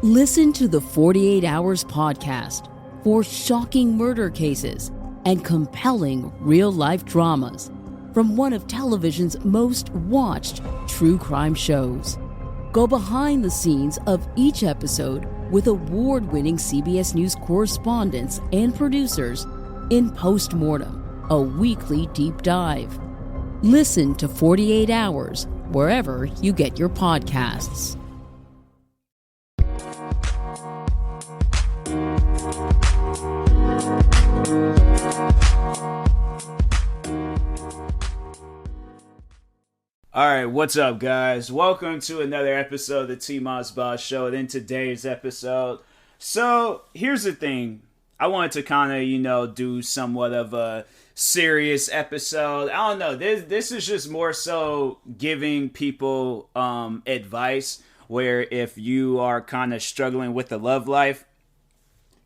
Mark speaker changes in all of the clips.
Speaker 1: Listen to the 48 Hours podcast for shocking murder cases and compelling real-life dramas from one of television's most watched true crime shows. Go behind the scenes of each episode with award-winning CBS News correspondents and producers in Postmortem, a weekly deep dive. Listen to 48 Hours wherever you get your podcasts.
Speaker 2: Alright, what's up guys? Welcome to another episode of the TMossBoss show. And in today's episode, so here's the thing. I wanted to kind of, do somewhat of a serious episode. I don't know. This is just more so giving people advice where if you are kind of struggling with the love life.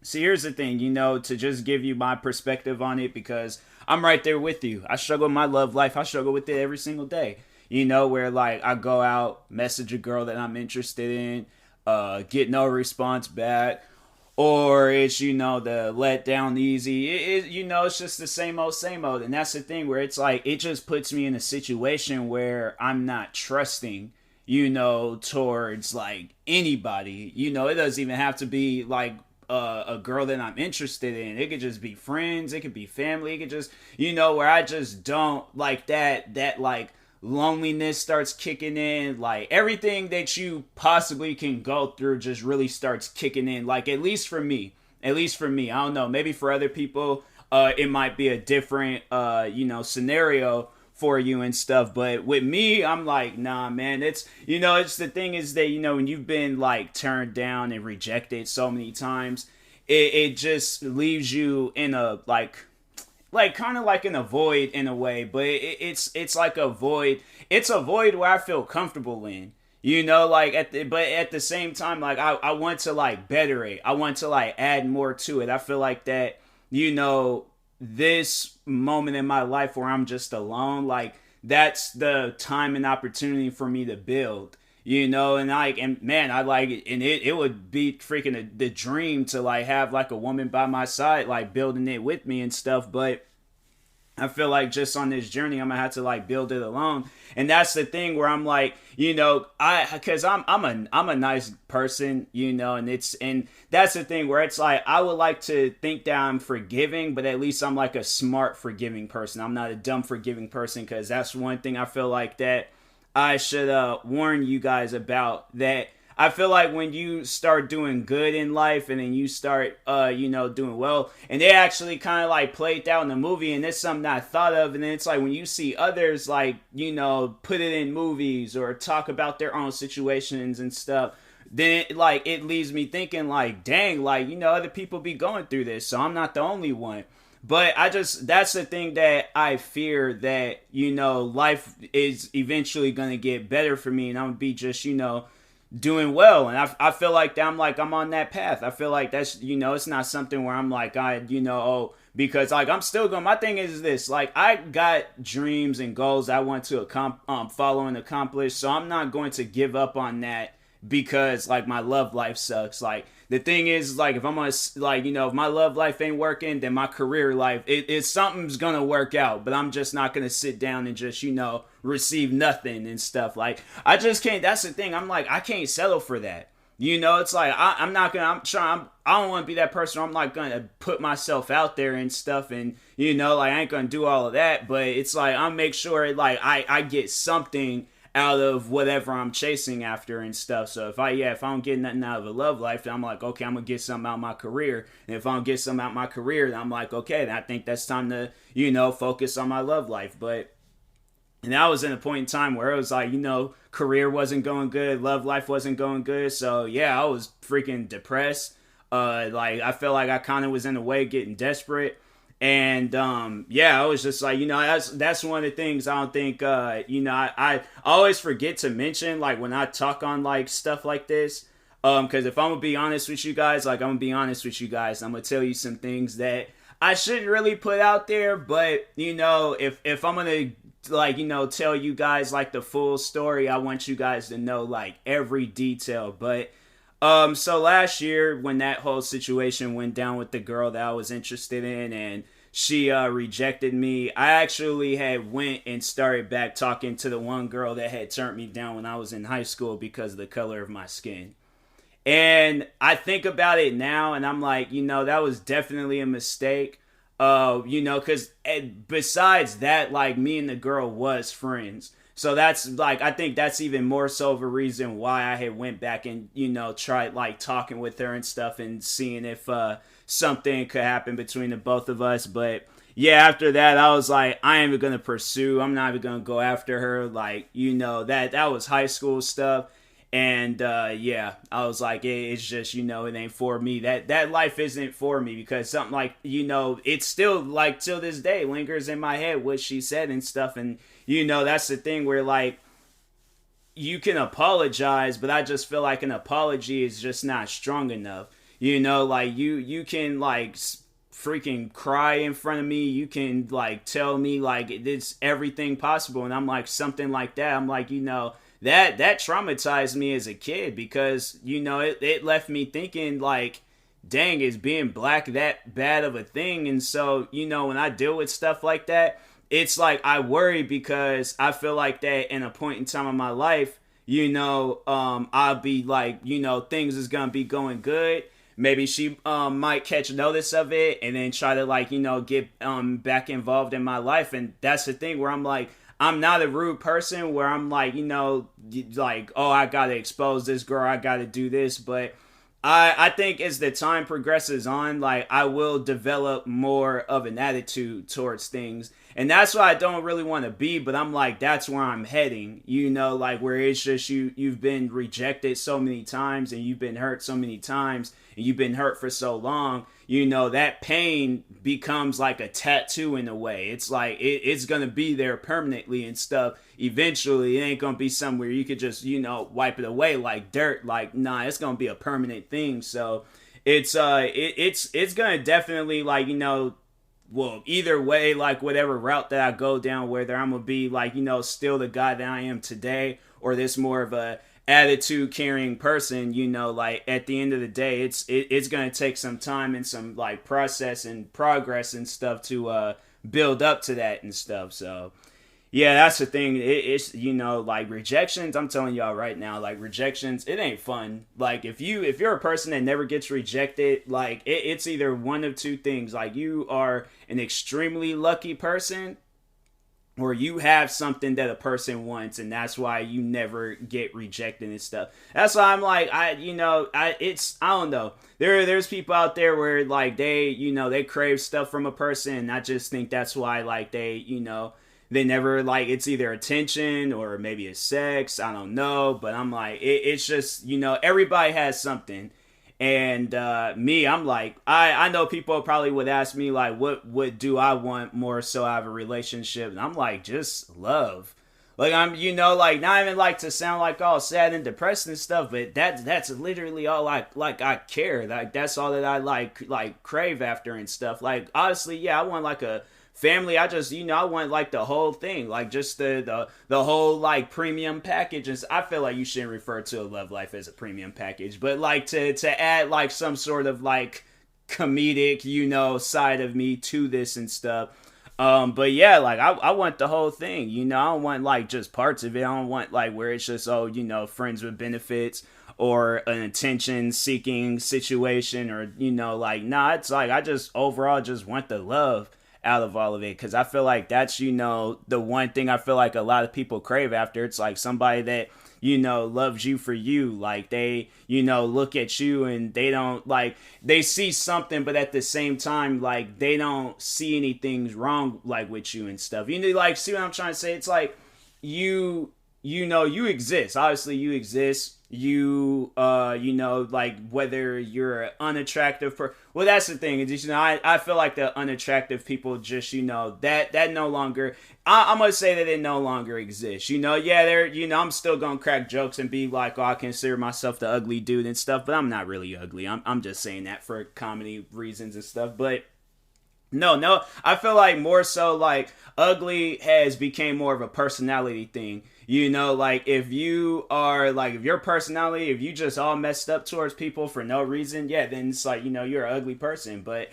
Speaker 2: See, here's the thing, to just give you my perspective on it, because I'm right there with you. I struggle with my love life. I struggle with it every single day. Where like I go out, message a girl that I'm interested in, get no response back, or it's, the let down easy. It's just the same old, and that's the thing where it's like it just puts me in a situation where I'm not trusting, towards like anybody. It doesn't even have to be like a girl that I'm interested in. It could just be friends. It could be family. It could just, where I just don't like that like loneliness starts kicking in, like everything that you possibly can go through just really starts kicking in, like at least for me, I don't know, maybe for other people it might be a different scenario for you and stuff, but with me, I'm like, nah man, it's it's the thing is that when you've been like turned down and rejected so many times, it just leaves you in a like kind of like in a void in a way, but it's like a void. It's a void where I feel comfortable in, but at the same time, like I want to like better it. I want to like add more to it. I feel like that, this moment in my life where I'm just alone, like that's the time and opportunity for me to build. I like it, and it would be freaking the dream to like have like a woman by my side, like building it with me and stuff, but I feel like just on this journey, I'm gonna have to like build it alone, and that's the thing where I'm like, because I'm a nice person, and that's the thing where it's like I would like to think that I'm forgiving, but at least I'm like a smart forgiving person. I'm not a dumb forgiving person, because that's one thing I feel like that I should warn you guys about. That I feel like when you start doing good in life and then you start, doing well, and they actually kind of like played out in the movie, and it's something I thought of, and then it's like when you see others like, put it in movies or talk about their own situations and stuff, then it leaves me thinking like, dang, like, other people be going through this, so I'm not the only one. But that's the thing that I fear, that, life is eventually going to get better for me, and I'm going to be just, doing well, and I feel like I'm on that path. I feel like that's, it's not something where I'm like, because like I'm still going. My thing is this, like I got dreams and goals I want to follow and accomplish, so I'm not going to give up on that because like my love life sucks. Like the thing is, like if I'm gonna like, if my love life ain't working, then my career life, it's something's gonna work out, but I'm just not gonna sit down and just, receive nothing and stuff. Like I just can't. That's the thing. I'm like, I can't settle for that. It's like I don't want to be that person where I'm like gonna put myself out there and stuff, and like I ain't gonna do all of that, but it's like I'll make sure like I get something out of whatever I'm chasing after and stuff. So if I don't get nothing out of a love life, then I'm like, okay, I'm gonna get something out of my career. And if I don't get something out of my career, then I'm like, okay, then I think that's time to, focus on my love life. And I was in a point in time where it was like, career wasn't going good, love life wasn't going good. So yeah, I was freaking depressed. Like I felt like I kind of was in a way getting desperate. And I was just like, that's one of the things I don't think, I always forget to mention, like when I talk on like stuff like this, because if I'm gonna be honest with you guys, I'm gonna tell you some things that I shouldn't really put out there, but if I'm gonna tell you guys like the full story, I want you guys to know like every detail. But So last year when that whole situation went down with the girl that I was interested in, and she rejected me, I actually had went and started back talking to the one girl that had turned me down when I was in high school because of the color of my skin. And I think about it now and I'm like, that was definitely a mistake. Because besides that, like, me and the girl was friends. So that's like, I think that's even more so of a reason why I had went back and, tried like talking with her and stuff and seeing if something could happen between the both of us. But yeah, after that, I was like, I ain't even going to pursue. I'm not even going to go after her. Like, that was high school stuff. And yeah, I was like, it's just, it ain't for me. That life isn't for me because something like, it's still like till this day lingers in my head what she said and stuff. And, that's the thing where like you can apologize, but I just feel like an apology is just not strong enough. Like you can like freaking cry in front of me. You can like tell me like it's everything possible. And I'm like, something like that. I'm like, that traumatized me as a kid because, it left me thinking like, dang, is being black that bad of a thing? And so, when I deal with stuff like that, it's like I worry because I feel like that in a point in time of my life, I'll be like, things is going to be going good. Maybe she might catch notice of it and then try to like, get back involved in my life. And that's the thing where I'm like, I'm not a rude person where I'm like, like, oh, I got to expose this girl. I got to do this. But I think as the time progresses on, like I will develop more of an attitude towards things. And that's why I don't really want to be, but I'm like, that's where I'm heading, like where it's just you've been rejected so many times and you've been hurt so many times and you've been hurt for so long, that pain becomes like a tattoo in a way. It's like, it's going to be there permanently and stuff. Eventually, it ain't going to be somewhere you could just, wipe it away like dirt. Like, nah, it's going to be a permanent thing. So it's going to definitely like, well, either way, like whatever route that I go down, whether I'm going to be like, still the guy that I am today or this more of a attitude carrying person, like at the end of the day, it's going to take some time and some like process and progress and stuff to build up to that and stuff. So yeah, that's the thing. It's like rejections. I'm telling y'all right now, like rejections, it ain't fun. Like if you're a person that never gets rejected, like it's either one of two things. Like you are an extremely lucky person, or you have something that a person wants, and that's why you never get rejected and stuff. That's why I'm like, I don't know. There's people out there where like they crave stuff from a person, and I just think that's why like they never like, it's either attention or maybe it's sex. I don't know. But I'm like, it's just, everybody has something. And me, I'm like, I know people probably would ask me like, what do I want more so out of a relationship? And I'm like, just love. Like I'm, like not even like to sound like all sad and depressed and stuff, but that's literally all I care. Like that's all that I like crave after and stuff. Like honestly, yeah, I want like a family. I just, I want like the whole thing, like just the whole like premium package. And I feel like you shouldn't refer to a love life as a premium package, but like to add like some sort of like comedic, side of me to this and stuff. But yeah, like I want the whole thing, I don't want like just parts of it. I don't want like where it's just, friends with benefits or an attention seeking situation or, like, nah, it's like, I just overall just want the love out of all of it, because I feel like that's the one thing I feel like a lot of people crave after. It's like somebody that loves you for you. Like they look at you and they don't like, they see something, but at the same time like they don't see anything wrong like with you and stuff. Like, see what I'm trying to say? It's like you exist. Obviously you exist. Like whether you're unattractive well, that's the thing. Is, I feel like the unattractive people just, that no longer, I'm going to say that it no longer exists. Yeah, they're, I'm still going to crack jokes and be like, oh, I consider myself the ugly dude and stuff, but I'm not really ugly. I'm just saying that for comedy reasons and stuff. But No, I feel like more so like ugly has became more of a personality thing. You know, like if you are like if your personality, if you just all messed up towards people for no reason, yeah, then it's like, you're an ugly person. But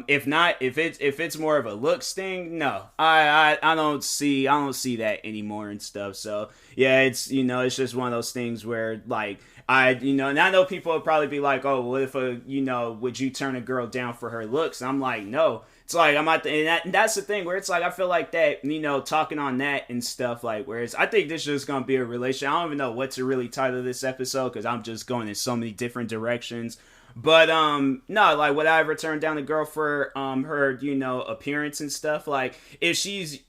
Speaker 2: if not, if it's more of a looks thing, no, I don't see that anymore and stuff. So yeah, it's just one of those things where like and I know people would probably be like, oh, well, if would you turn a girl down for her looks? And I'm like, no. It's like I'm at the, and that's the thing where it's like I feel like that, talking on that and stuff, like, whereas I think this is just gonna be a relation. I don't even know what to really title this episode because I'm just going in so many different directions. But no, like, would I ever turn down a girl for her appearance and stuff? Like, if she's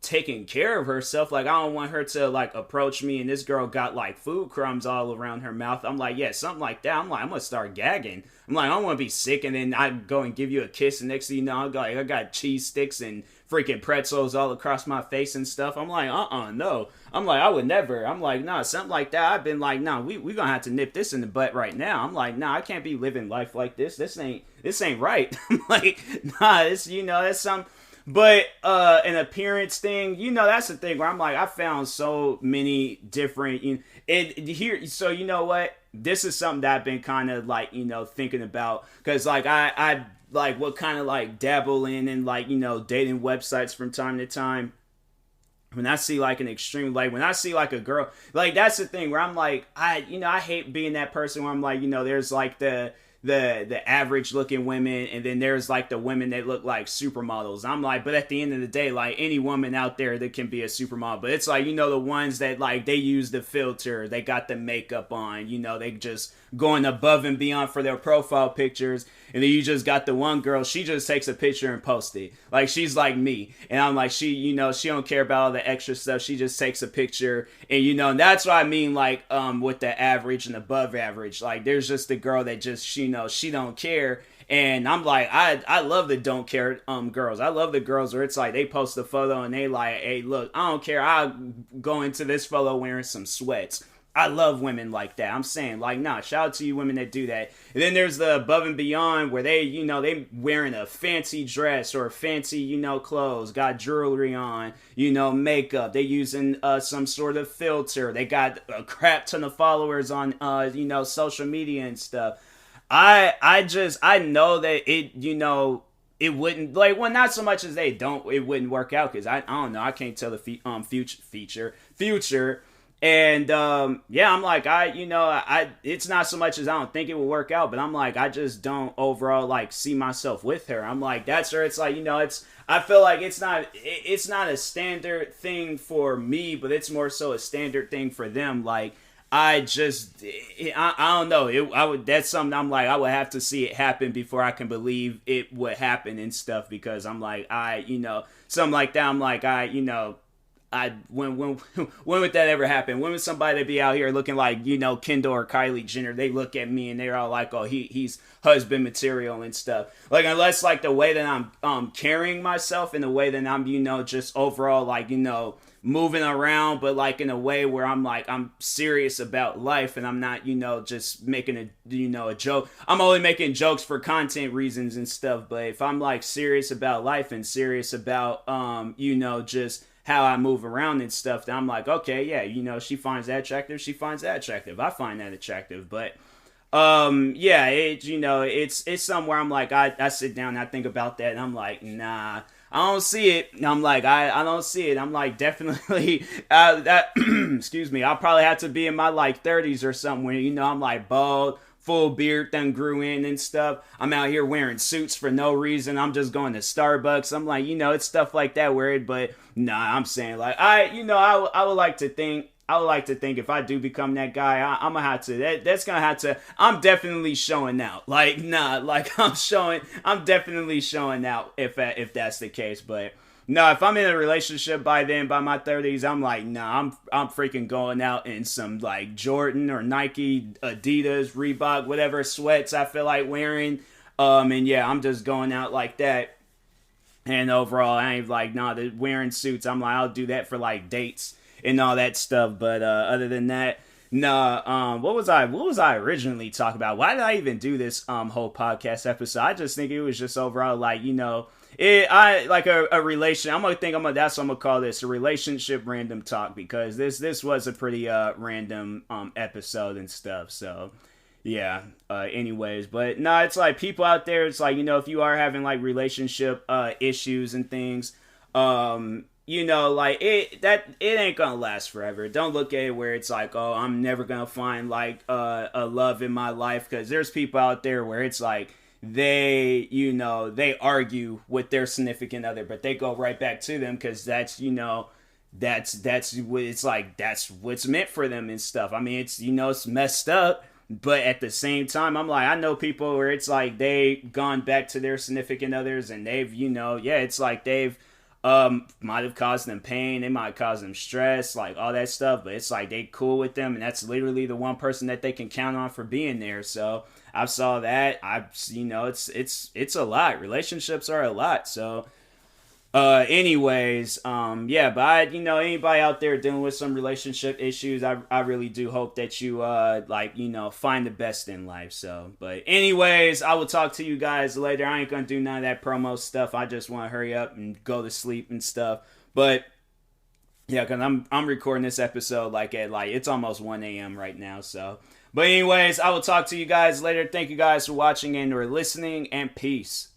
Speaker 2: taking care of herself, like, I don't want her to like approach me and this girl got like food crumbs all around her mouth. I'm like, yeah, something like that. I'm like, I'm gonna start gagging. I'm like, I don't want to be sick and then I go and give you a kiss and next thing you know, I got cheese sticks and freaking pretzels all across my face and stuff. I'm like, no. I'm like, I would never. I'm like, nah, something like that. I've been like, nah, we gonna have to nip this in the butt right now. I'm like, nah, I can't be living life like this. This ain't right. I'm like, nah, that's some. But an appearance thing, that's the thing where I'm like, I found so many different here. So you know what? This is something that I've been kind of like thinking about because like I like what kind of like dabble in and like dating websites from time to time. When I see like an extreme, like when I see like a girl, like that's the thing where I'm like, I hate being that person where I'm like, there's like the average looking women and then there's like the women that look like supermodels. I'm like, but at the end of the day, like any woman out there that can be a supermodel, but it's like, the ones that like they use the filter, they got the makeup on, they just going above and beyond for their profile pictures. And then you just got the one girl, she just takes a picture and posts it. Like she's like me. And I'm like, she don't care about all the extra stuff. She just takes a picture. And and that's what I mean, like, with the average and above average. Like there's just the girl that just, she don't care. And I'm like, I love the don't care girls. I love the girls where it's like they post a photo and they like, hey, look, I don't care. I'll go into this photo wearing some sweats. I love women like that. I'm saying, like, nah, shout out to you women that do that. And then there's the above and beyond where they, they wearing a fancy dress or fancy, clothes, got jewelry on, makeup. They using some sort of filter. They got a crap ton of followers on, social media and stuff. I know that it wouldn't, like, well, not so much as it wouldn't work out because I don't know. I can't tell the future. And yeah, I'm like, it's not so much as I don't think it will work out, but I'm like, I just don't overall like see myself with her. I'm like, that's her. It's like, I feel like it's not a standard thing for me, but it's more so a standard thing for them. Like, I don't know. That's something I'm like, I would have to see it happen before I can believe it would happen and stuff because I'm like, something like that. I'm like, when would that ever happen? When would somebody be out here looking like Kendall or Kylie Jenner? They look at me and they're all like, "Oh, he's husband material and stuff." Like unless like the way that I'm carrying myself and the way that I'm just overall like moving around, but like in a way where I'm like I'm serious about life and I'm not just making a joke. I'm only making jokes for content reasons and stuff. But if I'm like serious about life and serious about just how I move around and stuff, then I'm like, okay, yeah, she finds that attractive, I find that attractive. But yeah, it's somewhere I'm like, I sit down and I think about that and I'm like, nah, I don't see it. I'm like, I don't see it. I'm like, definitely that excuse me, I'll probably have to be in my like 30s or something where I'm like bald, full beard done grew in and stuff. I'm out here wearing suits for no reason. I'm just going to Starbucks. I'm like, it's stuff like that weird, but nah, I'm saying like I would like to think if I do become that guy, I'm gonna have to. That's gonna have to. I'm definitely showing out. Like nah, like I'm definitely showing out if that's the case. But no, if I'm in a relationship by my 30s, I'm like, nah, I'm freaking going out in some like Jordan or Nike, Adidas, Reebok, whatever sweats I feel like wearing. And yeah, I'm just going out like that. And overall, I ain't like, nah, wearing suits. I'm like, I'll do that for like dates and all that stuff. But other than that, Nah, what was I originally talking about? Why did I even do this whole podcast episode? I just think it was just overall like, I like a relation. That's what I'm gonna call this, a relationship random talk, because this was a pretty random episode and stuff. So yeah. Anyways, but no, it's like people out there, it's like, if you are having like relationship issues and things, like it ain't gonna last forever. Don't look at it where it's like, oh, I'm never gonna find like a love in my life, because there's people out there where it's like they argue with their significant other, but they go right back to them because that's what it's like, that's what's meant for them and stuff. I mean, it's messed up, but at the same time, I'm like, I know people where it's like they gone back to their significant others and they've it's like they've might have caused them pain, they might cause them stress, like all that stuff, but it's like they cool with them, and that's literally the one person that they can count on for being there. So I saw that. It's a lot. Relationships are a lot. So anyways, yeah, but anybody out there dealing with some relationship issues, I really do hope that you find the best in life. So, but anyways, I will talk to you guys later. I ain't gonna do none of that promo stuff. I just want to hurry up and go to sleep and stuff. But yeah, because I'm recording this episode at it's almost 1 a.m. right now. So, but anyways, I will talk to you guys later. Thank you guys for watching and or listening, and peace.